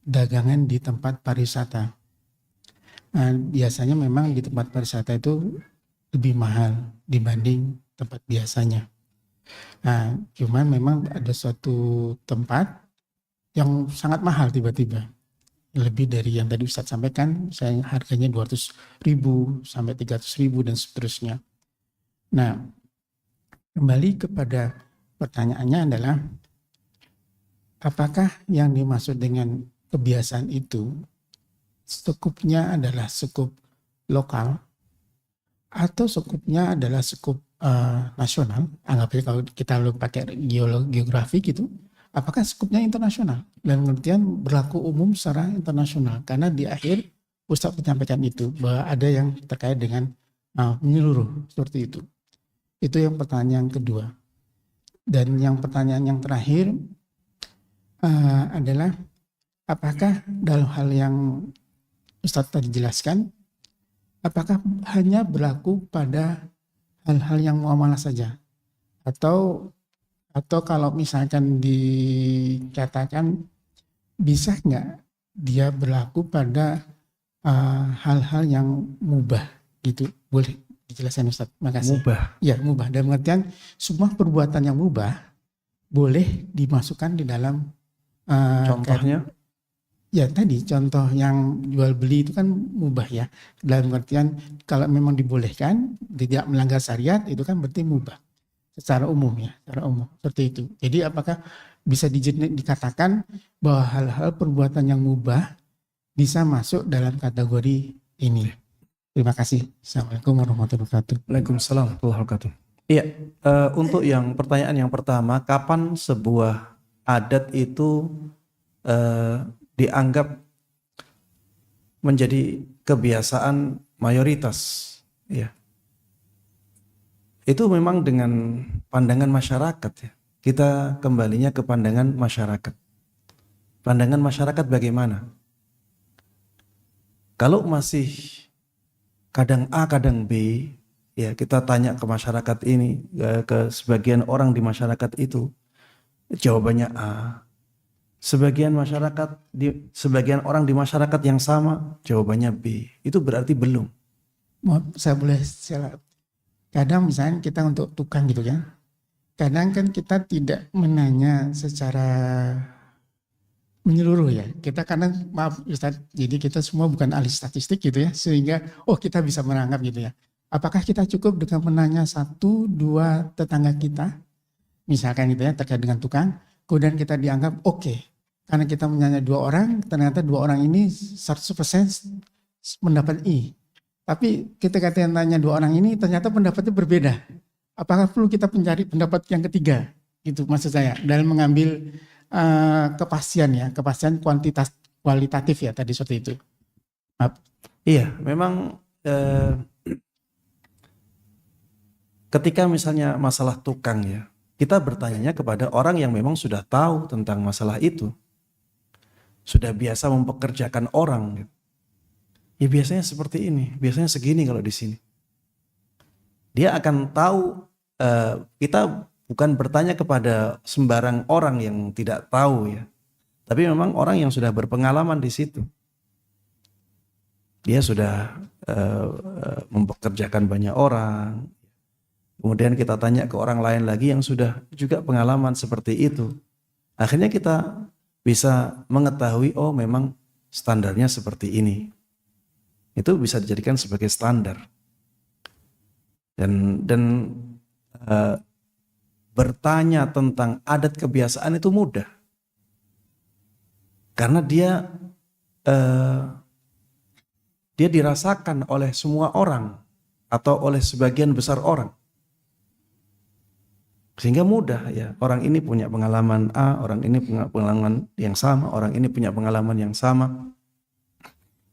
Speaker 3: dagangan di tempat pariwisata. Biasanya memang di tempat pariwisata itu lebih mahal dibanding tempat biasanya. Cuman memang ada suatu tempat yang sangat mahal tiba-tiba. Lebih dari yang tadi Ustadz sampaikan, saya harganya 200.000 sampai 300.000 dan seterusnya. Nah, kembali kepada pertanyaannya adalah apakah yang dimaksud dengan kebiasaan itu sekupnya adalah sekup lokal atau sekupnya adalah sekup nasional? Anggapnya kalau kita pakai geografi gitu, apakah sekupnya internasional? Dan pengertian berlaku umum secara internasional. Karena di akhir Ustadz menyampaikan itu bahwa ada yang terkait dengan menyeluruh seperti itu. Itu yang pertanyaan kedua. Dan yang pertanyaan yang terakhir adalah apakah dalam hal yang Ustadz tadi jelaskan, apakah hanya berlaku pada hal-hal yang muamalah saja? Atau kalau misalkan dikatakan bisa nggak dia berlaku pada hal-hal yang mubah gitu? Boleh dijelaskan Ustaz? Makasih.
Speaker 1: Mubah.
Speaker 3: Ya, mubah. Dalam artian semua perbuatan yang mubah boleh dimasukkan di dalam
Speaker 1: Contohnya?
Speaker 3: Ya tadi contoh yang jual beli itu kan mubah ya. Dalam artian kalau memang dibolehkan, tidak melanggar syariat itu kan berarti mubah. Secara umum ya, secara umum. Seperti itu. Jadi apakah bisa dikatakan bahwa hal-hal perbuatan yang mubah bisa masuk dalam kategori ini? Terima kasih. Assalamualaikum warahmatullahi wabarakatuh.
Speaker 1: Waalaikumsalam warahmatullahi wabarakatuh. Iya, untuk yang pertanyaan yang pertama, kapan sebuah adat itu dianggap menjadi kebiasaan mayoritas, ya. Itu memang dengan pandangan masyarakat ya. Kita kembalinya ke pandangan masyarakat. Pandangan masyarakat bagaimana? Kalau masih kadang A kadang B, ya kita tanya ke masyarakat ini, ke sebagian orang di masyarakat itu, jawabannya A. Sebagian orang di masyarakat yang sama, jawabannya B. Itu berarti belum.
Speaker 3: Saya boleh kadang misalnya kita untuk tukang gitu ya. Kadang kan kita tidak menanya secara menyeluruh ya. Kita kadang, maaf Ustaz, jadi kita semua bukan ahli statistik gitu ya. Sehingga kita bisa menanggap gitu ya. Apakah kita cukup dengan menanya 1-2 tetangga kita, misalkan gitu ya, terkait dengan tukang, kemudian kita dianggap oke. Karena kita menanya 2 orang, ternyata 2 orang ini 100% mendapat I. Tapi ketika kita tanya 2 orang ini, ternyata pendapatnya berbeda. Apakah perlu kita mencari pendapat yang ketiga? Itu maksud saya, dalam mengambil kepastian ya, kepastian kualitatif ya tadi seperti itu. Maaf.
Speaker 1: Iya, memang ketika misalnya masalah tukang ya, kita bertanya kepada orang yang memang sudah tahu tentang masalah itu. Sudah biasa mempekerjakan orang. Ya biasanya seperti ini, biasanya segini kalau di sini. Dia akan tahu, kita bukan bertanya kepada sembarang orang yang tidak tahu ya. Tapi memang orang yang sudah berpengalaman di situ. Dia sudah mempekerjakan banyak orang. Kemudian kita tanya ke orang lain lagi yang sudah juga pengalaman seperti itu. Akhirnya kita bisa mengetahui, oh memang standarnya seperti ini. Itu bisa dijadikan sebagai standar. Dan bertanya tentang adat kebiasaan itu mudah. Karena dia dirasakan oleh semua orang atau oleh sebagian besar orang. Sehingga mudah ya, orang ini punya pengalaman A, orang ini punya pengalaman yang sama, orang ini punya pengalaman yang sama.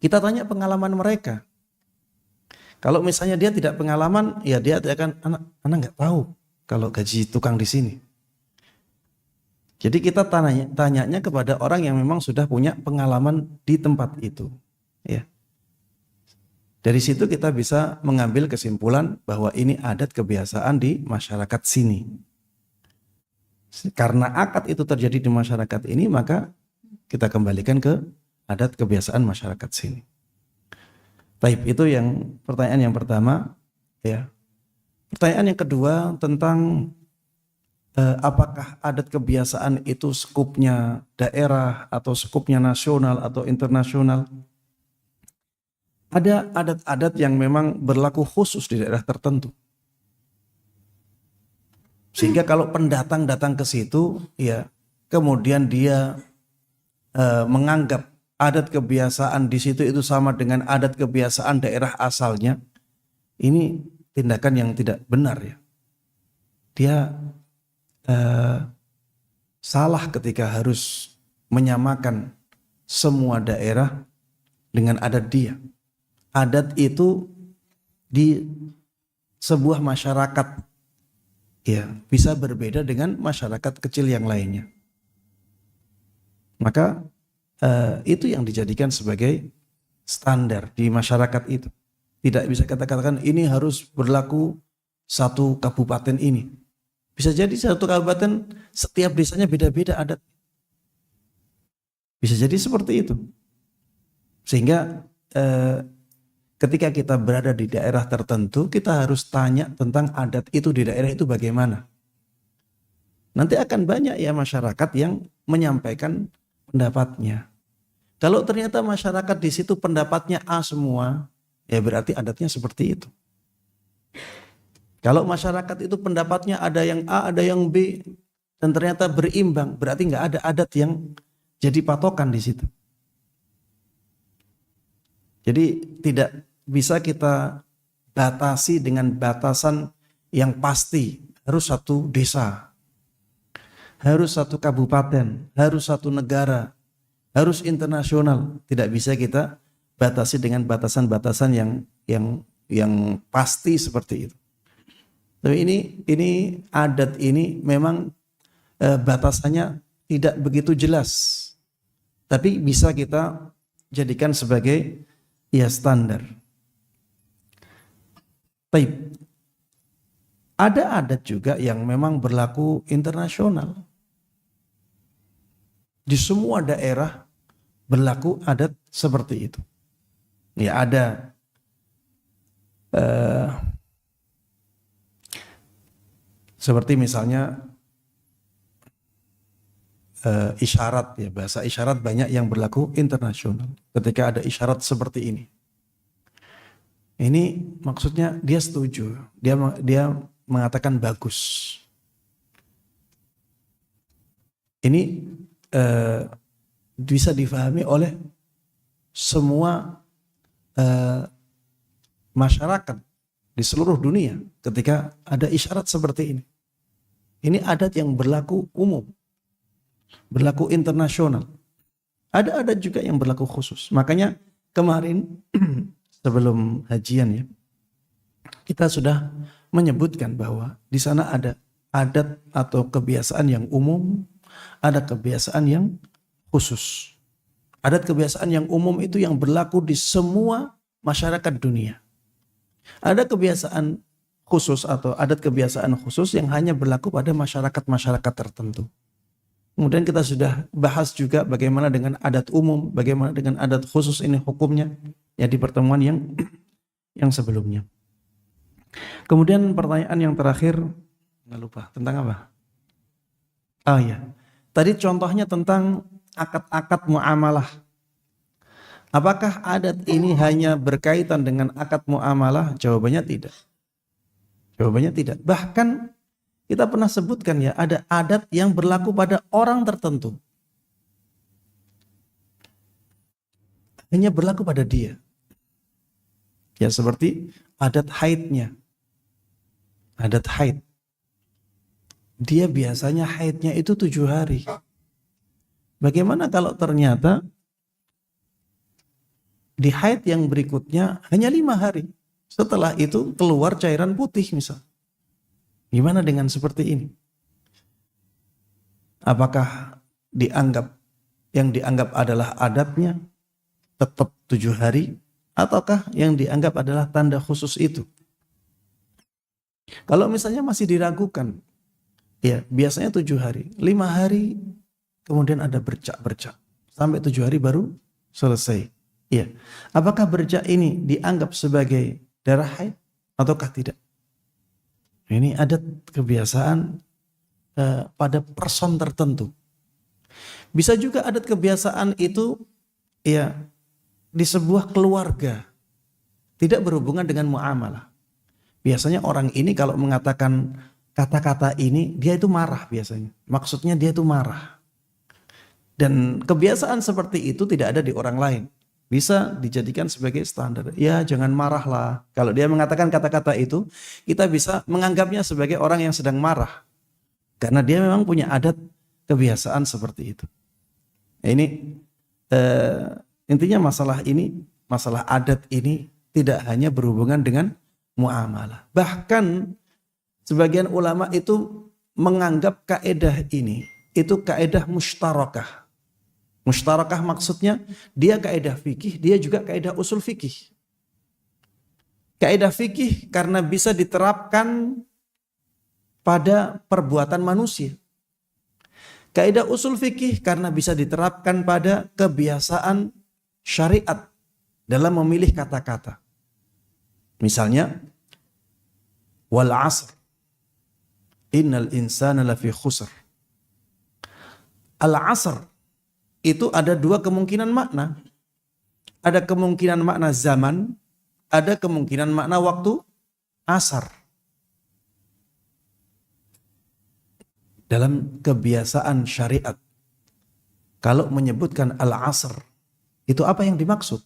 Speaker 1: Kita tanya pengalaman mereka. Kalau misalnya dia tidak pengalaman, ya dia akan, anak nggak tahu kalau gaji tukang di sini. Jadi kita tanyanya kepada orang yang memang sudah punya pengalaman di tempat itu. Ya. Dari situ kita bisa mengambil kesimpulan bahwa ini adat kebiasaan di masyarakat sini. Karena akad itu terjadi di masyarakat ini, maka kita kembalikan ke adat kebiasaan masyarakat sini. Taib, itu yang pertanyaan yang pertama. Ya. Pertanyaan yang kedua tentang apakah adat kebiasaan itu skupnya daerah atau skupnya nasional atau internasional? Ada adat-adat yang memang berlaku khusus di daerah tertentu. Sehingga kalau pendatang datang ke situ, ya kemudian dia menganggap adat kebiasaan di situ itu sama dengan adat kebiasaan daerah asalnya, ini tindakan yang tidak benar ya. Dia salah ketika harus menyamakan semua daerah dengan adat dia. Adat itu di sebuah masyarakat ya bisa berbeda dengan masyarakat kecil yang lainnya. Maka itu yang dijadikan sebagai standar di masyarakat itu. Tidak bisa kita katakan ini harus berlaku satu kabupaten ini. Bisa jadi satu kabupaten setiap desanya beda-beda adat. Bisa jadi seperti itu. Sehingga ketika kita berada di daerah tertentu, kita harus tanya tentang adat itu di daerah itu bagaimana. Nanti akan banyak ya masyarakat yang menyampaikan pendapatnya. Kalau ternyata masyarakat di situ pendapatnya A semua, ya berarti adatnya seperti itu. Kalau masyarakat itu pendapatnya ada yang A, ada yang B, dan ternyata berimbang, berarti nggak ada adat yang jadi patokan di situ. Jadi tidak bisa kita batasi dengan batasan yang pasti. Harus satu desa, harus satu kabupaten, harus satu negara, harus internasional. Tidak bisa kita batasi dengan batasan-batasan yang pasti seperti itu. Tapi ini adat ini memang batasannya tidak begitu jelas. Tapi bisa kita jadikan sebagai ya standar. Baik. Ada adat juga yang memang berlaku internasional. Di semua daerah berlaku adat seperti itu. Ya ada seperti misalnya isyarat ya, bahasa isyarat banyak yang berlaku internasional. Ketika ada isyarat seperti ini maksudnya dia setuju, dia mengatakan bagus. Ini bisa difahami oleh semua masyarakat di seluruh dunia ketika ada isyarat seperti ini. Ini adat yang berlaku umum, berlaku internasional. Ada adat juga yang berlaku khusus. Makanya kemarin sebelum hajian ya, kita sudah menyebutkan bahwa di sana ada adat atau kebiasaan yang umum, ada kebiasaan yang khusus. Adat kebiasaan yang umum itu yang berlaku di semua masyarakat dunia. Ada kebiasaan khusus atau adat kebiasaan khusus yang hanya berlaku pada masyarakat-masyarakat tertentu. Kemudian kita sudah bahas juga bagaimana dengan adat umum, bagaimana dengan adat khusus ini hukumnya ya di pertemuan yang sebelumnya. Kemudian pertanyaan yang terakhir, nggak lupa, tentang apa? Oh iya, tadi contohnya tentang akad-akad muamalah. Apakah adat ini hanya berkaitan dengan akad muamalah? Jawabannya tidak. Jawabannya tidak. Bahkan kita pernah sebutkan ya, ada adat yang berlaku pada orang tertentu. Hanya berlaku pada dia. Ya seperti adat haidnya. Adat haid. Dia biasanya haidnya itu 7 hari. Bagaimana kalau ternyata di haid yang berikutnya hanya 5 hari. Setelah itu keluar cairan putih misal. Gimana dengan seperti ini? Apakah yang dianggap adalah adatnya tetap 7 hari? Ataukah yang dianggap adalah tanda khusus itu? Kalau misalnya masih diragukan, ya biasanya 7 hari. 5 hari kemudian ada bercak-bercak. Sampai 7 hari baru selesai. Ya. Apakah bercak ini dianggap sebagai darah haid ataukah tidak? Ini adat kebiasaan pada person tertentu. Bisa juga adat kebiasaan itu ya di sebuah keluarga, tidak berhubungan dengan muamalah. Biasanya orang ini kalau mengatakan kata-kata ini, dia itu marah biasanya. Maksudnya dia itu marah. Dan kebiasaan seperti itu tidak ada di orang lain. Bisa dijadikan sebagai standar. Ya jangan marahlah. Kalau dia mengatakan kata-kata itu, kita bisa menganggapnya sebagai orang yang sedang marah. Karena dia memang punya adat kebiasaan seperti itu. Nah, ini intinya masalah adat ini tidak hanya berhubungan dengan muamalah. Bahkan sebagian ulama itu menganggap kaedah ini itu kaedah mustarakah. Mustarakah maksudnya dia kaedah fikih, dia juga kaedah usul fikih. Kaedah fikih karena bisa diterapkan pada perbuatan manusia. Kaedah usul fikih karena bisa diterapkan pada kebiasaan syariat dalam memilih kata-kata. Misalnya, wal asr, innal insana lafi khusr. Al asr itu ada 2 kemungkinan makna. Ada kemungkinan makna zaman, ada kemungkinan makna waktu asar. Dalam kebiasaan syariat, kalau menyebutkan al-asr, itu apa yang dimaksud?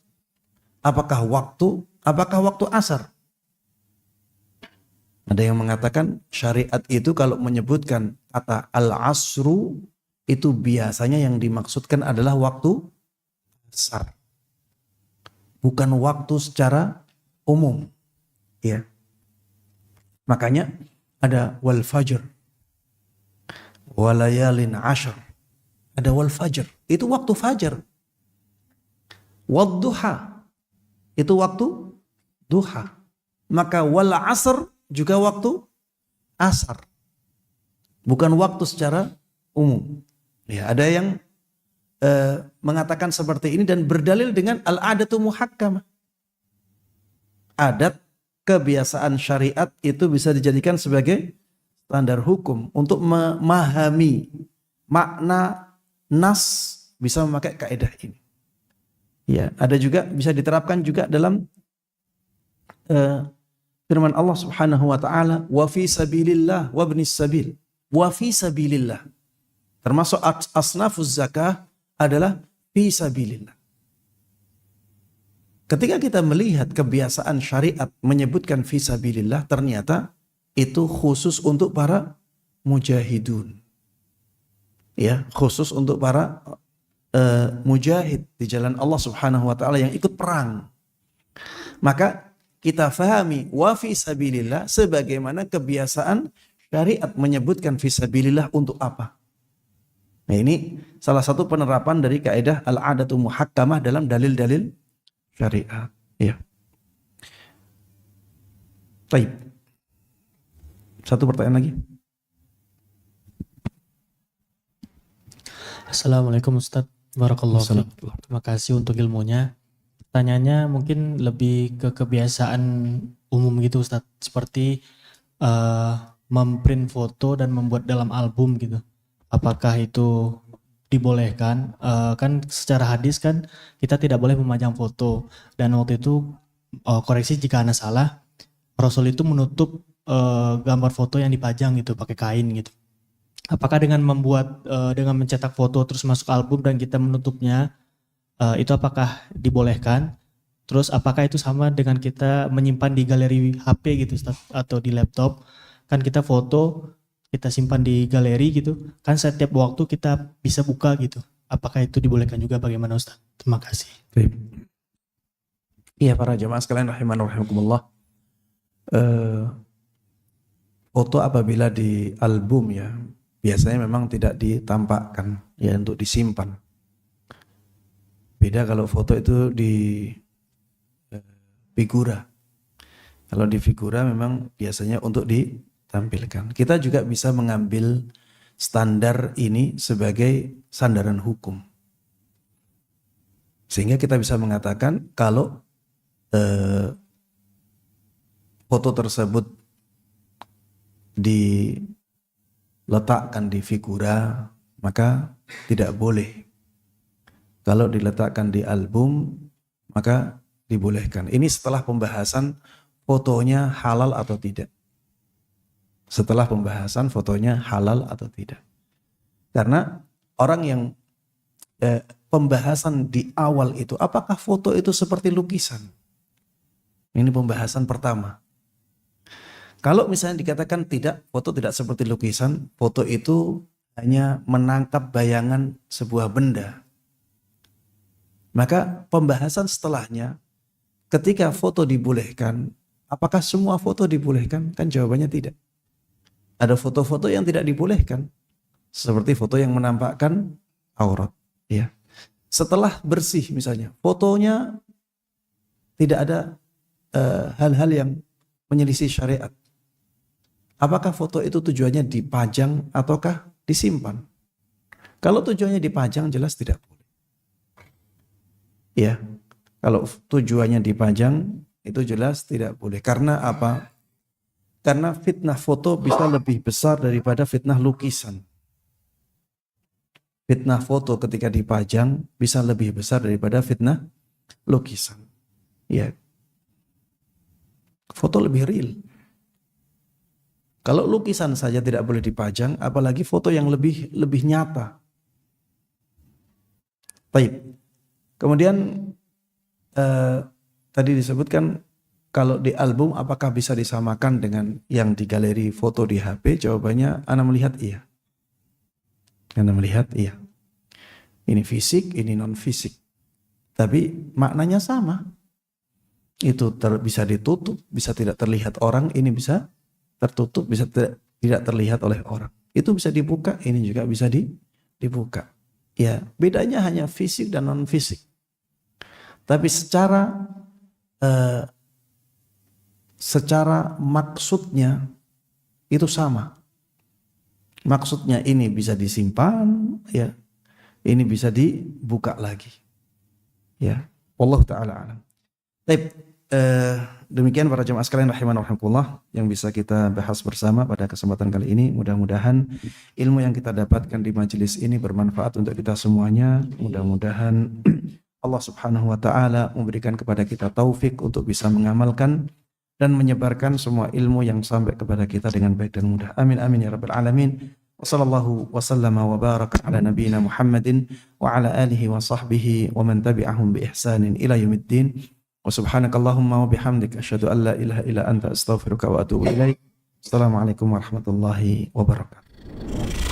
Speaker 1: Apakah waktu asar? Ada yang mengatakan syariat itu kalau menyebutkan kata al-asru, itu biasanya yang dimaksudkan adalah waktu asar. Bukan waktu secara umum. Ya. Makanya ada wal fajr, walayalin ashar. Ada wal fajr, itu waktu fajar. Wad duha, itu waktu duha. Maka wal asr juga waktu asar. Bukan waktu secara umum. Ya, ada yang mengatakan seperti ini dan berdalil dengan al-adatu muhakkamah. Adat kebiasaan syariat itu bisa dijadikan sebagai standar hukum untuk memahami makna nas, bisa memakai kaidah ini. Ya, ada juga bisa diterapkan juga dalam firman Allah Subhanahu wa taala, wa fi sabilillah wa ibnis sabil. Wa fi sabilillah. Termasuk asnafuz zakah adalah fi sabilillah. Ketika kita melihat kebiasaan syariat menyebutkan fi sabilillah, ternyata itu khusus untuk para mujahidun. Ya, khusus untuk para mujahid di jalan Allah Subhanahu wa taala yang ikut perang. Maka kita fahami wa fi sabilillah sebagaimana kebiasaan syariat menyebutkan fi sabilillah untuk apa. Nah, ini salah satu penerapan dari kaidah al-adatu muhakkamah dalam dalil-dalil syariat. Ya. Baik. Satu pertanyaan lagi.
Speaker 4: Assalamualaikum Ustadz. Barakallahu fiik. Terima kasih untuk ilmunya. Pertanyaannya mungkin lebih ke kebiasaan umum gitu Ustadz, seperti memprint foto dan membuat dalam album gitu. Apakah itu dibolehkan? Kan secara hadis kan kita tidak boleh memajang foto, dan waktu itu koreksi jika Anda salah, Rasul itu menutup gambar foto yang dipajang gitu pakai kain gitu. Apakah dengan dengan mencetak foto terus masuk album dan kita menutupnya, itu apakah dibolehkan? Terus apakah itu sama dengan kita menyimpan di galeri HP gitu Ustaz, atau di laptop? Kan kita foto, kita simpan di galeri gitu, kan setiap waktu kita bisa buka gitu. Apakah itu dibolehkan juga, bagaimana Ustaz? Terima kasih.
Speaker 1: Baik. Iya, para jemaah sekalian rahiman wa rahimakumullah. Foto apabila di album ya, biasanya memang tidak ditampakkan ya untuk disimpan. Beda kalau foto itu di figura. Kalau di figura memang biasanya untuk ditampilkan. Kita juga bisa mengambil standar ini sebagai sandaran hukum. Sehingga kita bisa mengatakan kalau foto tersebut diletakkan di figura, maka tidak boleh. Kalau diletakkan di album, maka dibolehkan. Ini setelah pembahasan fotonya halal atau tidak. Setelah pembahasan fotonya halal atau tidak. Karena orang yang pembahasan di awal itu, apakah foto itu seperti lukisan? Ini pembahasan pertama. Kalau misalnya dikatakan tidak, foto tidak seperti lukisan, foto itu hanya menangkap bayangan sebuah benda. Maka pembahasan setelahnya, ketika foto dibolehkan, apakah semua foto dibolehkan? Kan jawabannya tidak. Ada foto-foto yang tidak dibolehkan, seperti foto yang menampakkan aurat. Ya. Setelah bersih misalnya, fotonya tidak ada hal-hal yang menyelisih syariat. Apakah foto itu tujuannya dipajang ataukah disimpan? Kalau tujuannya dipajang jelas tidak boleh. Ya, kalau tujuannya dipajang itu jelas tidak boleh. Karena apa? Karena fitnah foto bisa lebih besar daripada fitnah lukisan. Fitnah foto ketika dipajang bisa lebih besar daripada fitnah lukisan. Ya. Foto lebih real. Kalau lukisan saja tidak boleh dipajang, apalagi foto yang lebih nyata. Baik. Kemudian tadi disebutkan kalau di album apakah bisa disamakan dengan yang di galeri foto di HP? Jawabannya Anda melihat iya. Anda melihat iya. Ini fisik, ini non fisik. Tapi maknanya sama. Itu bisa ditutup, bisa tidak terlihat orang, ini bisa tertutup, bisa tidak terlihat oleh orang. Itu bisa dibuka, ini juga bisa dibuka. Ya, bedanya hanya fisik dan non fisik. Tapi secara maksudnya itu sama. Maksudnya ini bisa disimpan, ya. Ini bisa dibuka lagi. Ya, wallahu taala alam. Baik, demikian para jemaah sekalian rahiman rahimakumullah yang bisa kita bahas bersama pada kesempatan kali ini. Mudah-mudahan ilmu yang kita dapatkan di majelis ini bermanfaat untuk kita semuanya. Mudah-mudahan Allah Subhanahu wa taala memberikan kepada kita taufik untuk bisa mengamalkan dan menyebarkan semua ilmu yang sampai kepada kita dengan baik dan mudah. Amin amin ya rabbal alamin. Wassallallahu wasallama wa baraka ala nabiyyina Muhammadin wa ala alihi wa sahbihi wa man tabi'ahum bi ihsanin ila yaumiddin. Wa subhanakallahumma wa bihamdik asyhadu an la ilaha illa anta astaghfiruka wa atubu ilaik. Assalamualaikum warahmatullahi wabarakatuh.